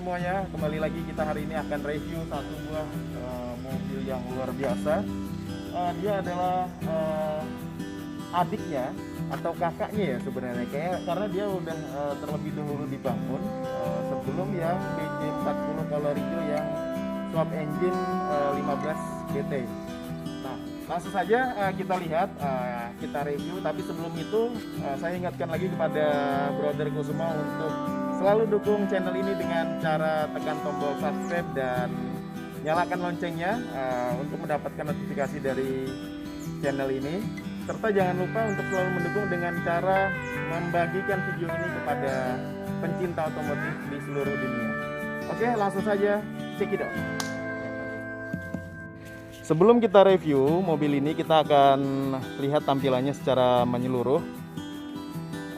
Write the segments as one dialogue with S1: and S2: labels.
S1: semuanya, kembali lagi kita hari ini akan review satu buah mobil yang luar biasa. Dia adalah adiknya atau kakaknya ya sebenarnya, karena dia udah terlebih dahulu dibangun sebelum yang BJ40 Colorijo yang swap engine 15 GT. Nah, langsung saja kita lihat, kita review. Tapi sebelum itu saya ingatkan lagi kepada brotherku semua untuk selalu dukung channel ini dengan cara tekan tombol subscribe dan nyalakan loncengnya untuk mendapatkan notifikasi dari channel ini. Serta jangan lupa untuk selalu mendukung dengan cara membagikan video ini kepada pencinta otomotif di seluruh dunia. Oke, langsung saja check it out. Sebelum kita review mobil ini, kita akan lihat tampilannya secara menyeluruh.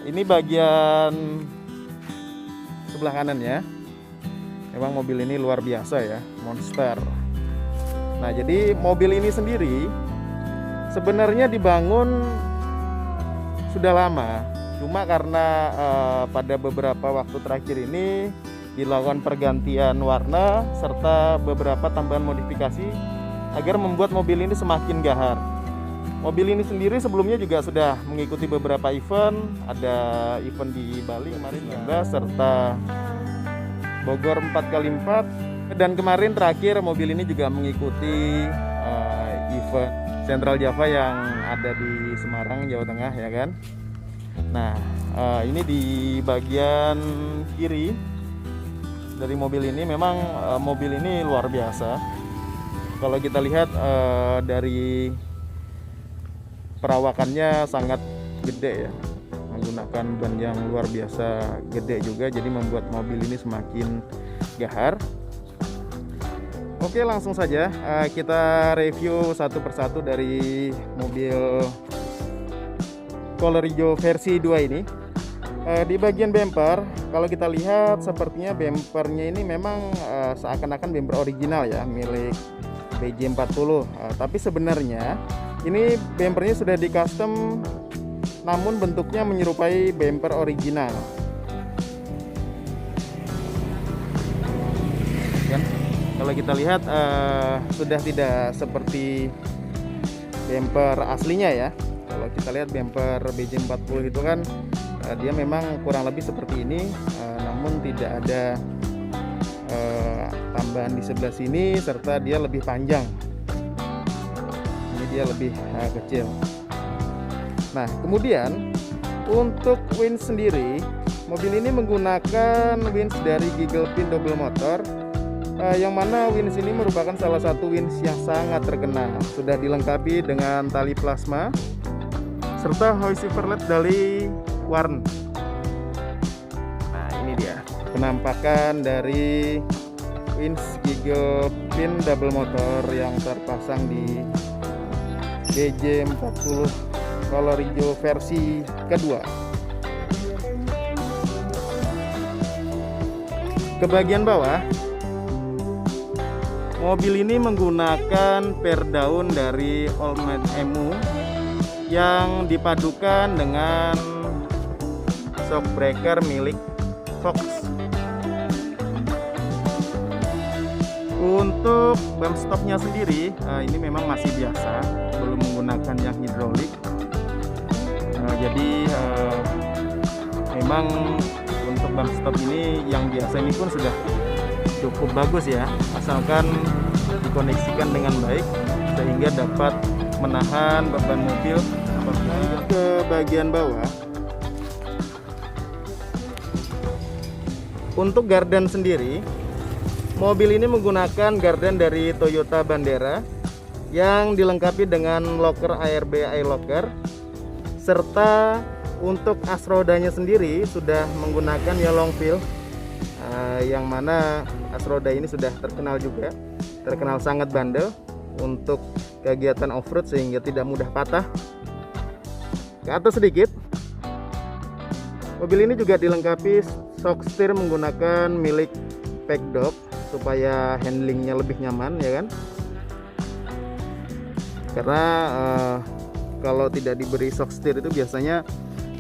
S1: Ini bagian sebelah kanan ya. Memang mobil ini luar biasa ya, monster. Nah, jadi mobil ini sendiri sebenarnya dibangun sudah lama, cuma karena pada beberapa waktu terakhir ini dilakukan pergantian warna serta beberapa tambahan modifikasi agar membuat mobil ini semakin gahar. Mobil ini sendiri sebelumnya juga sudah mengikuti beberapa event, ada event di Bali kemarin 19 serta Bogor 4x4, dan kemarin terakhir mobil ini juga mengikuti event Central Java yang ada di Semarang, Jawa Tengah ya kan. Nah, ini di bagian kiri dari mobil ini, memang mobil ini luar biasa. Kalau kita lihat dari perawakannya sangat gede ya, menggunakan ban yang luar biasa gede juga, jadi membuat mobil ini semakin gahar. Oke, langsung saja kita review satu persatu dari mobil Colorijo versi 2 ini. Di bagian bumper, kalau kita lihat sepertinya bumpernya ini memang seakan-akan bumper original ya, milik BJ40. Tapi sebenarnya ini bumpernya sudah di custom, namun bentuknya menyerupai bumper original. Kan? Kalau kita lihat sudah tidak seperti bumper aslinya ya. Kalau kita lihat bumper BJ40 itu kan dia memang kurang lebih seperti ini, namun tidak ada tambahan di sebelah sini, serta dia lebih panjang. Ini dia lebih kecil. Nah, kemudian untuk winch sendiri, mobil ini menggunakan winch dari Giggle-Pin double motor, yang mana winch ini merupakan salah satu winch yang sangat terkenal. Sudah dilengkapi dengan tali plasma serta hoist overlet dari Warn. Nah, ini dia penampakan dari winch Giggle-Pin double motor yang terpasang di BJ40 Colorijo versi kedua. Ke bagian bawah, mobil ini menggunakan per daun dari All Made Emu yang dipadukan dengan shock breaker milik Fox. Untuk bump stopnya sendiri, ini memang masih biasa, belum menggunakan yang hidrolik. Jadi memang untuk bump stop ini yang biasa ini pun sudah cukup bagus ya, asalkan dikoneksikan dengan baik sehingga dapat menahan beban mobil. Ke bagian bawah, untuk gardan sendiri, mobil ini menggunakan gardan dari Toyota Bandera yang dilengkapi dengan locker ARB iLocker, serta untuk as rodanya sendiri sudah menggunakan ya long fill, yang mana as roda ini sudah terkenal sangat bandel untuk kegiatan off-road sehingga tidak mudah patah. Ke atas sedikit, mobil ini juga dilengkapi shock steer menggunakan milik Packdog supaya handlingnya lebih nyaman ya kan. Karena kalau tidak diberi shock steer itu biasanya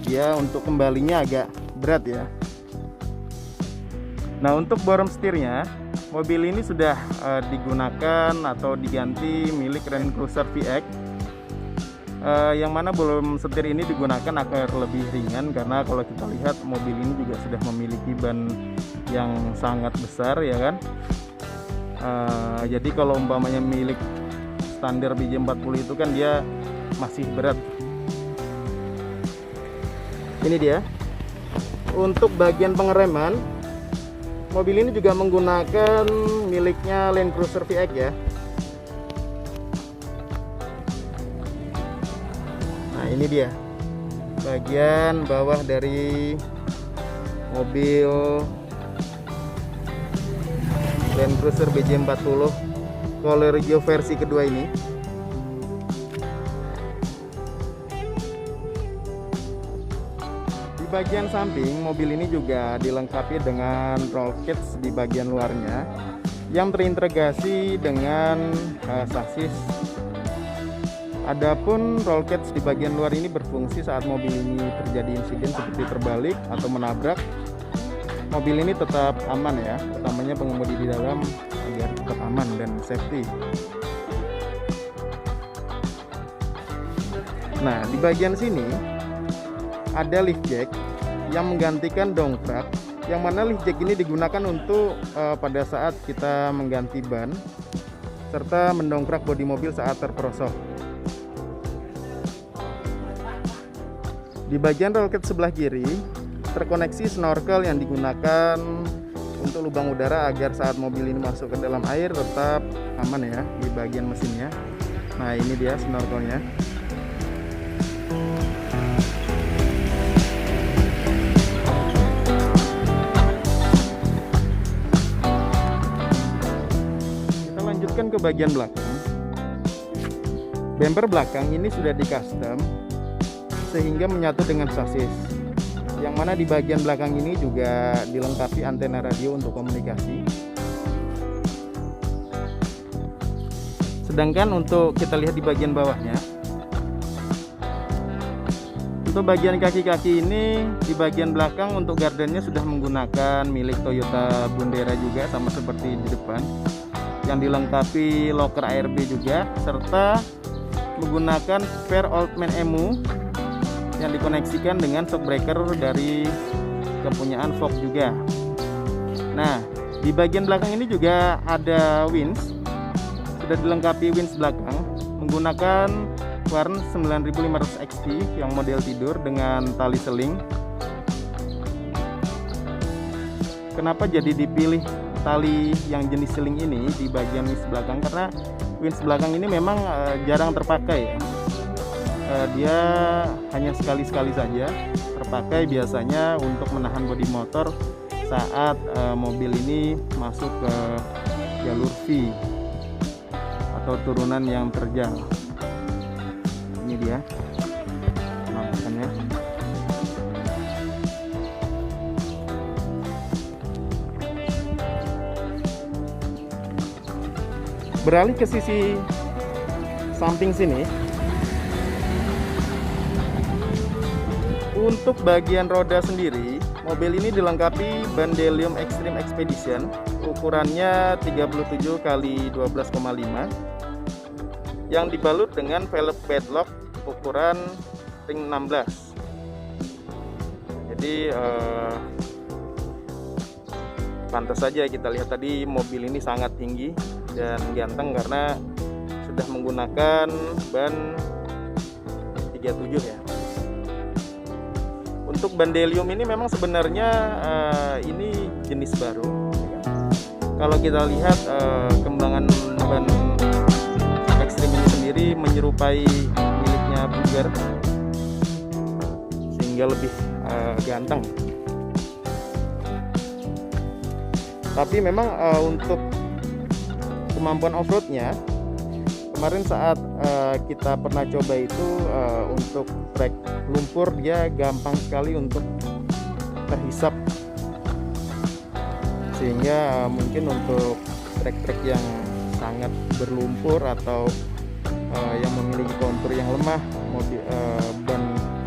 S1: dia untuk kembalinya agak berat ya. Nah, untuk bottom setirnya, mobil ini sudah digunakan atau diganti milik Land Cruiser VX, yang mana belum setir ini digunakan agar lebih ringan, karena kalau kita lihat mobil ini juga sudah memiliki ban yang sangat besar ya kan. Jadi kalau umpamanya milik standar BJ40 itu kan dia masih berat. Ini dia. Untuk bagian pengereman, mobil ini juga menggunakan miliknya Land Cruiser VX ya. Nah, ini dia bagian bawah dari mobil Land Cruiser BJ40 Coloregio versi kedua ini. Di bagian samping mobil ini juga dilengkapi dengan roll cage di bagian luarnya yang terintegrasi dengan sasis. Adapun roll cage di bagian luar ini berfungsi saat mobil ini terjadi insiden seperti terbalik atau menabrak. Mobil ini tetap aman ya, utamanya pengemudi di dalam agar tetap aman dan safety. Nah, di bagian sini ada lift jack yang menggantikan dongkrak, yang mana lift jack ini digunakan untuk pada saat kita mengganti ban serta mendongkrak bodi mobil saat terperosok. Di bagian roll cage sebelah kiri terkoneksi snorkel yang digunakan untuk lubang udara agar saat mobil ini masuk ke dalam air tetap aman ya di bagian mesinnya. Nah, ini dia snorkelnya. Kita lanjutkan ke bagian belakang. Bumper belakang ini sudah di custom sehingga menyatu dengan sasis, yang mana di bagian belakang ini juga dilengkapi antena radio untuk komunikasi. Sedangkan untuk kita lihat di bagian bawahnya, untuk bagian kaki-kaki ini di bagian belakang untuk gardennya sudah menggunakan milik Toyota Bundera juga, sama seperti di depan, yang dilengkapi locker ARB juga, serta menggunakan spare Oldman EMU yang dikoneksikan dengan shock breaker dari kepunyaan Fox juga. Nah, di bagian belakang ini juga ada winch, sudah dilengkapi winch belakang menggunakan Warn 9500 XT yang model tidur dengan tali seling. Kenapa jadi dipilih tali yang jenis seling ini di bagian winch belakang? Karena winch belakang ini memang jarang terpakai ya. Dia hanya sekali-sekali saja terpakai, biasanya untuk menahan bodi motor saat mobil ini masuk ke jalur V atau turunan yang terjal. Ini dia penampakannya. Beralih ke sisi samping sini. Untuk bagian roda sendiri, mobil ini dilengkapi ban Delium Extreme Expedition, ukurannya 37 x 12,5 yang dibalut dengan velg padlock ukuran ring 16. Jadi pantas saja kita lihat tadi mobil ini sangat tinggi dan ganteng karena sudah menggunakan ban 37 ya. Untuk ban Delium ini memang sebenarnya ini jenis baru. Kalau kita lihat kembangan ban Extreme ini sendiri menyerupai miliknya Bugar, sehingga lebih ganteng. Tapi memang untuk kemampuan off-roadnya, kemarin saat kita pernah coba itu untuk trek lumpur dia gampang sekali untuk terhisap, sehingga mungkin untuk trek-trek yang sangat berlumpur atau yang memiliki kontur yang lemah, mobil ban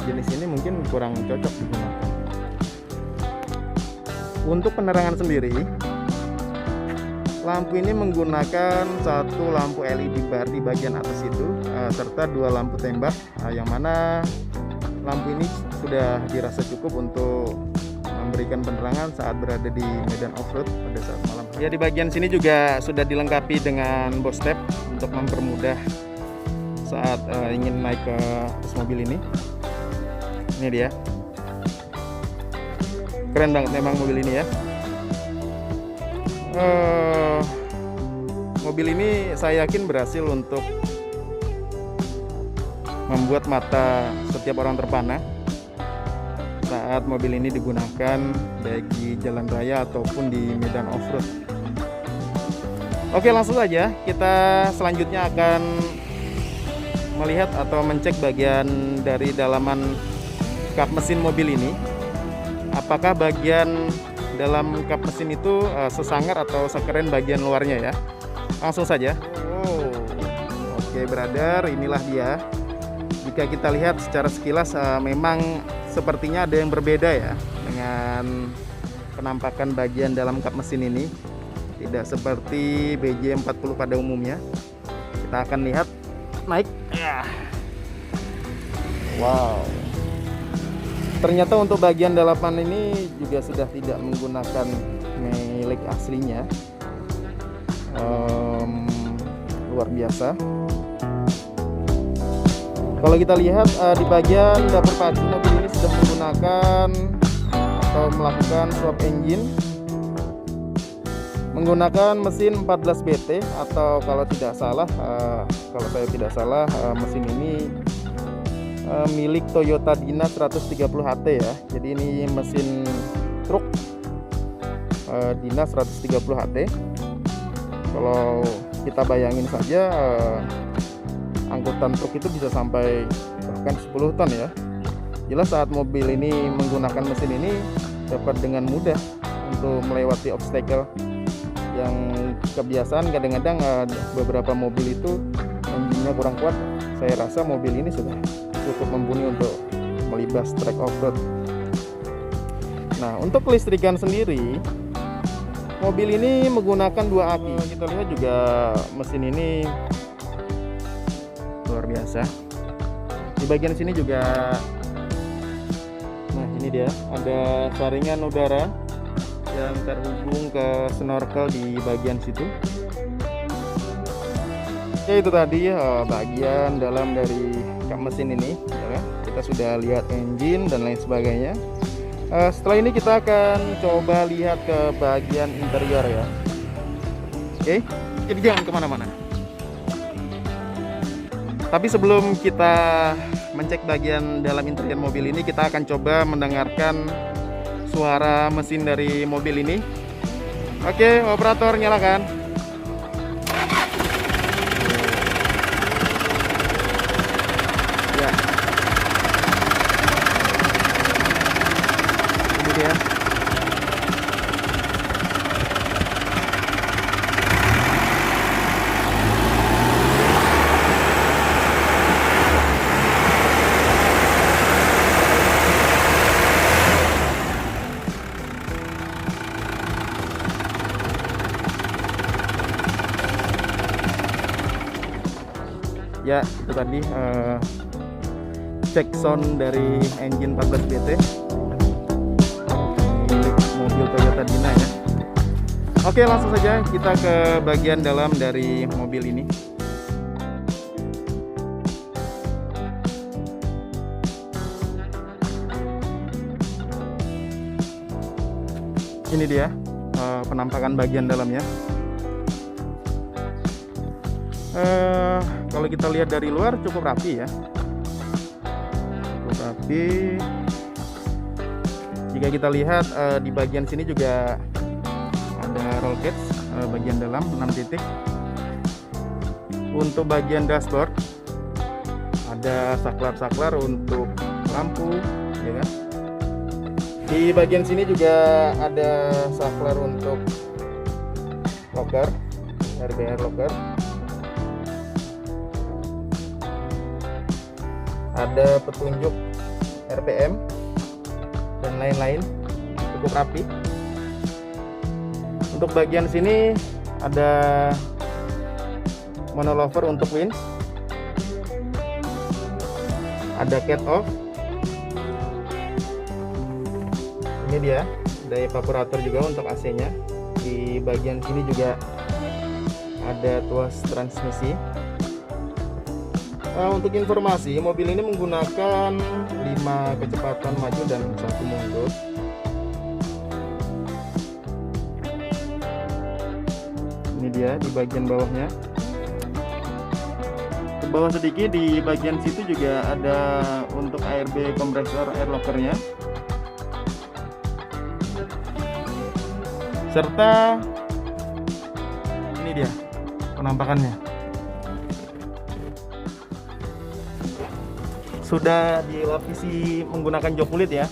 S1: jenis ini mungkin kurang cocok digunakan. Untuk penerangan sendiri, lampu ini menggunakan satu lampu LED bar di bagian atas itu, serta dua lampu tembak, yang mana lampu ini sudah dirasa cukup untuk memberikan penerangan saat berada di medan off-road pada saat malam. Ya, di bagian sini juga sudah dilengkapi dengan box step untuk mempermudah saat ingin naik ke atas mobil ini. Ini dia. Keren banget memang mobil ini ya. Mobil ini saya yakin berhasil untuk membuat mata setiap orang terpana saat mobil ini digunakan baik di jalan raya ataupun di medan off-road. Oke, langsung saja kita selanjutnya akan melihat atau mencek bagian dari dalaman kap mesin mobil ini. Apakah bagian dalam kap mesin itu sesangar atau sekeren bagian luarnya ya. Langsung saja. Oke brother, inilah dia. Jika kita lihat secara sekilas memang sepertinya ada yang berbeda ya dengan penampakan bagian dalam kap mesin ini. Tidak seperti BJ40 pada umumnya. Kita akan lihat naik. Wow. Ternyata untuk bagian dalaman ini juga sudah tidak menggunakan milik aslinya. Luar biasa. Kalau kita lihat di bagian dapur pacu, mobil ini sudah menggunakan atau melakukan swap engine menggunakan mesin 14 BT, atau kalau saya tidak salah mesin ini milik Toyota Dyna 130 HT ya. Jadi ini mesin truk Dyna 130 HT. Kalau kita bayangin saja angkutan truk itu bisa sampai bahkan 10 ton ya. Jelas saat mobil ini menggunakan mesin ini dapat dengan mudah untuk melewati obstacle yang kebiasaan kadang-kadang beberapa mobil itu engine-nya kurang kuat. Saya rasa mobil ini sudah cukup mumpuni untuk melibas trek off-road. Nah, untuk kelistrikan sendiri, mobil ini menggunakan 2 aki. Kita lihat juga mesin ini luar biasa. Di bagian sini juga, nah ini dia, ada saringan udara yang terhubung ke snorkel di bagian situ. Ya, itu tadi bagian dalam dari kap mesin ini ya. Kita sudah lihat engine dan lain sebagainya. Setelah ini kita akan coba lihat ke bagian interior ya. Oke, jadi jangan kemana-mana. Tapi sebelum kita mencek bagian dalam interior mobil ini, kita akan coba mendengarkan suara mesin dari mobil ini. Oke, operator nyalakan. Ya. Ya, itu tadi cek sound dari engine 14 BT mobil Toyota Dyna ya. Oke, langsung saja kita ke bagian dalam dari mobil ini. Ini dia penampakan bagian dalamnya. Kalau kita lihat dari luar cukup rapi ya, cukup rapi. Jika kita lihat di bagian sini juga ada roll cage bagian dalam 6 titik. Untuk bagian dashboard ada saklar-saklar untuk lampu ya kan. Di bagian sini juga ada saklar untuk locker, RBR locker. Ada petunjuk RPM dan lain-lain, cukup rapi. Untuk bagian sini ada monolover untuk winch, ada cut off, ini dia, ada evaporator juga untuk AC-nya. Di bagian sini juga ada tuas transmisi. Untuk informasi, mobil ini menggunakan 5 kecepatan maju dan 1 mundur. Ini dia di bagian bawahnya. Ke bawah sedikit, di bagian situ juga ada untuk ARB kompresor air lockernya, serta ini dia penampakannya. Sudah dilapisi menggunakan jok kulit ya.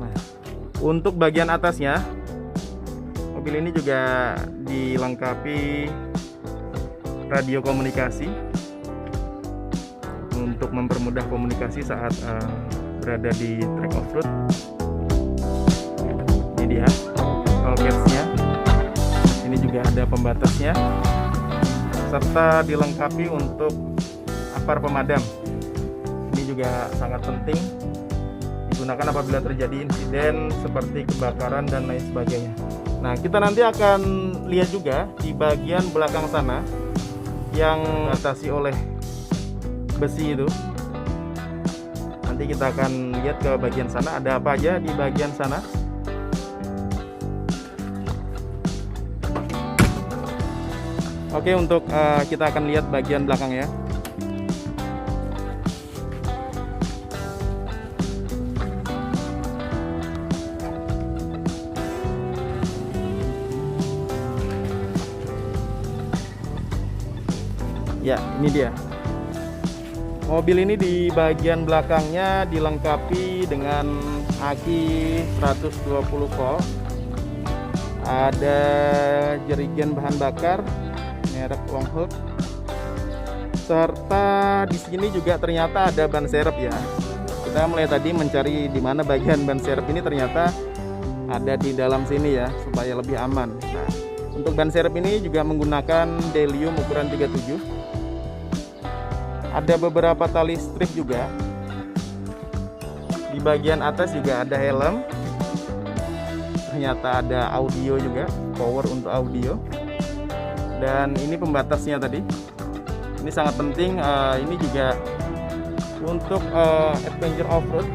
S1: Nah, untuk bagian atasnya, mobil ini juga dilengkapi radio komunikasi untuk mempermudah komunikasi saat berada di track off-road. Ini dia all caps-nya. Ini juga ada pembatasnya, serta dilengkapi untuk apar pemadam. Ini juga sangat penting digunakan apabila terjadi insiden seperti kebakaran dan lain sebagainya. Nah, kita nanti akan lihat juga di bagian belakang sana yang dibatasi oleh besi itu. Nanti kita akan lihat ke bagian sana ada apa aja di bagian sana. Oke, untuk kita akan lihat bagian belakang ya. Ya, ini dia. Mobil ini di bagian belakangnya dilengkapi dengan aki 120 volt. Ada jerigen bahan bakar merek Longhorn. Serta di sini juga ternyata ada ban serep ya. Kita mulai tadi mencari di mana bagian ban serep ini, ternyata ada di dalam sini ya, supaya lebih aman. Nah, untuk ban serep ini juga menggunakan Delium ukuran 37. Ada beberapa tali strip juga. Di bagian atas juga ada helm. Ternyata ada audio juga, power untuk audio. Dan ini pembatasnya tadi. Ini sangat penting. Ini juga untuk adventure off-road,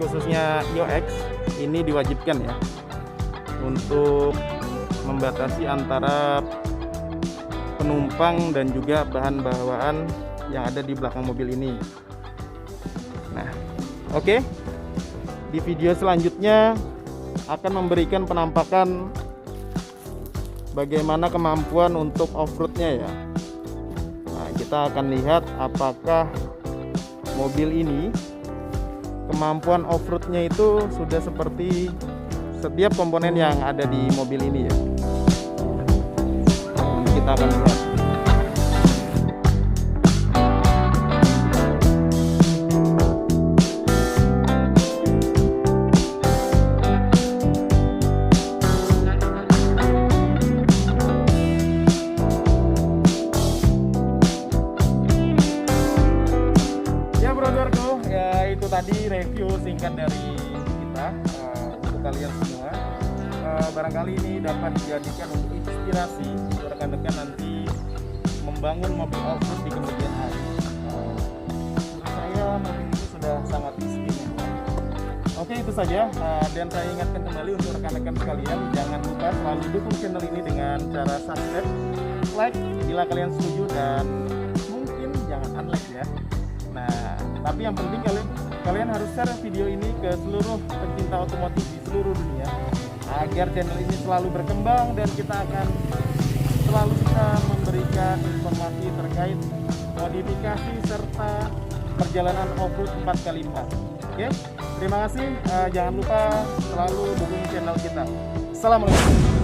S1: khususnya IOX, ini diwajibkan ya, untuk membatasi antara penumpang dan juga bahan bawaan yang ada di belakang mobil ini. Nah, oke. Di video selanjutnya akan memberikan penampakan bagaimana kemampuan untuk off-roadnya ya. Nah, kita akan lihat apakah mobil ini kemampuan off-roadnya itu sudah seperti setiap komponen yang ada di mobil ini ya. Nanti kita akan lihat. Tadi review singkat dari kita untuk kalian semua. Barangkali ini dapat dijadikan untuk inspirasi untuk rekan-rekan nanti membangun mobil off-road di kemudian hari. Menurut saya mobil ini sudah sangat istimewa. Oke, itu saja. Dan saya ingatkan kembali untuk rekan-rekan sekalian, jangan lupa selalu dukung channel ini dengan cara subscribe, like bila kalian setuju, dan mungkin jangan unlike ya. Nah, tapi yang penting kalian harus share video ini ke seluruh pencinta otomotif di seluruh dunia, agar channel ini selalu berkembang dan kita akan selalu bisa memberikan informasi terkait modifikasi serta perjalanan off-road 4x4. Oke, terima kasih. Jangan lupa selalu dukung channel kita. Assalamualaikum.